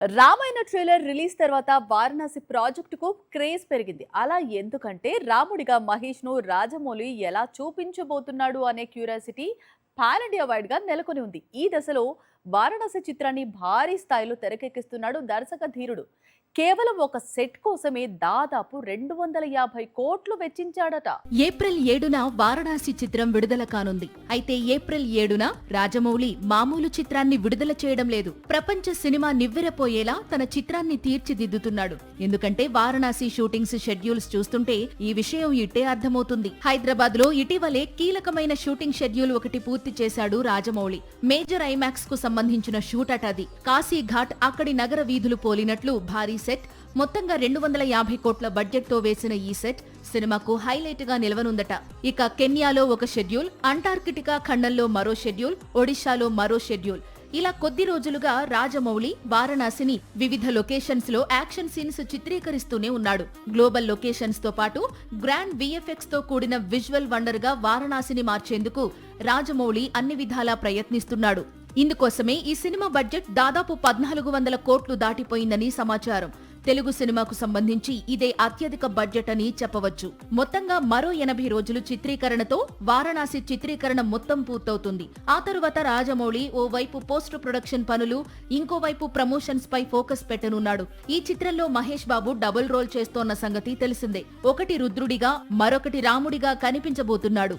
Ramayana trailer release తర్వాత వారణాసి ప్రాజెక్టుకు craze పెరిగింది. అలా ఎందుకంటే రాముడిగా మహేష్ ను రాజమౌళి ఎలా చూపించబోతున్నాడు అనే క్యూరియాసిటీ పాన్ ఇండియా వైడ్ గా నెలకొని ఉంది. ఈ దశలో వారణాసి చిత్రాన్ని భారీ స్థాయిలో తెరకెక్కిస్తున్నాడు దర్శక ధీరుడు. కేవలం ఒక సెట్ కోసమే దాదాపు 250 కోట్లు వెచ్చించాడట. ఏప్రిల్ 7న వారణాసి చిత్రం విడుదల కానుంది. అయితే ఏప్రిల్ 7న రాజమౌళి మామూలు చిత్రాన్ని విడుదల చేయడం లేదు. ప్రపంచ సినిమా నివ్వెరపోయేలా తన చిత్రాన్ని తీర్చిదిద్దుతున్నాడు. ఎందుకంటే వారణాసి షూటింగ్స్ షెడ్యూల్స్ చూస్తుంటే ఈ విషయం ఇట్టే అర్థమవుతుంది. హైదరాబాద్ లో ఇటీవలే కీలకమైన షూటింగ్ షెడ్యూల్ ఒకటి పూర్తి చేశాడు రాజమౌళి. మేజర్ ఐమాక్స్ కు సంబంధించిన షూట్ అటది. కాశీఘాట్ అక్కడి నగర వీధులు పోలినట్లు భారీ సెట్. మొత్తంగా 250 కోట్ల బడ్జెట్ తో వేసిన ఈ సెట్ సినిమాకు హైలైట్ గా నిలవనుందట. ఇక కెన్యాలో ఒక షెడ్యూల్, అంటార్కిటికా ఖండంలో మరో షెడ్యూల్, ఒడిశాలో మరో షెడ్యూల్. ఇలా కొద్ది రోజులుగా రాజమౌళి వారణాసిని వివిధ లొకేషన్స్ లో యాక్షన్ సీన్స్ చిత్రీకరిస్తూనే ఉన్నాడు. గ్లోబల్ లొకేషన్స్ తో పాటు గ్రాండ్ విఎఫ్ఎక్స్ తో కూడిన విజువల్ వండర్ గా వారణాసిని మార్చేందుకు రాజమౌళి అన్ని విధాలా ప్రయత్నిస్తున్నాడు. ఇందుకోసమే ఈ సినిమా బడ్జెట్ దాదాపు 1400 కోట్లు దాటిపోయిందని సమాచారం. తెలుగు సినిమాకు సంబంధించి ఇదే అత్యధిక బడ్జెట్ అని చెప్పవచ్చు. మొత్తంగా మరో 80 రోజులు చిత్రీకరణతో వారణాసి చిత్రీకరణ మొత్తం పూర్తవుతుంది. ఆ తరువాత రాజమౌళి ఓ వైపు పోస్ట్ ప్రొడక్షన్ పనులు, ఇంకోవైపు ప్రమోషన్స్ పై ఫోకస్ పెట్టనున్నాడు. ఈ చిత్రంలో మహేష్ బాబు డబుల్ రోల్ చేస్తోన్న సంగతి తెలిసిందే. ఒకటి రుద్రుడిగా, మరొకటి రాముడిగా కనిపించబోతున్నాడు.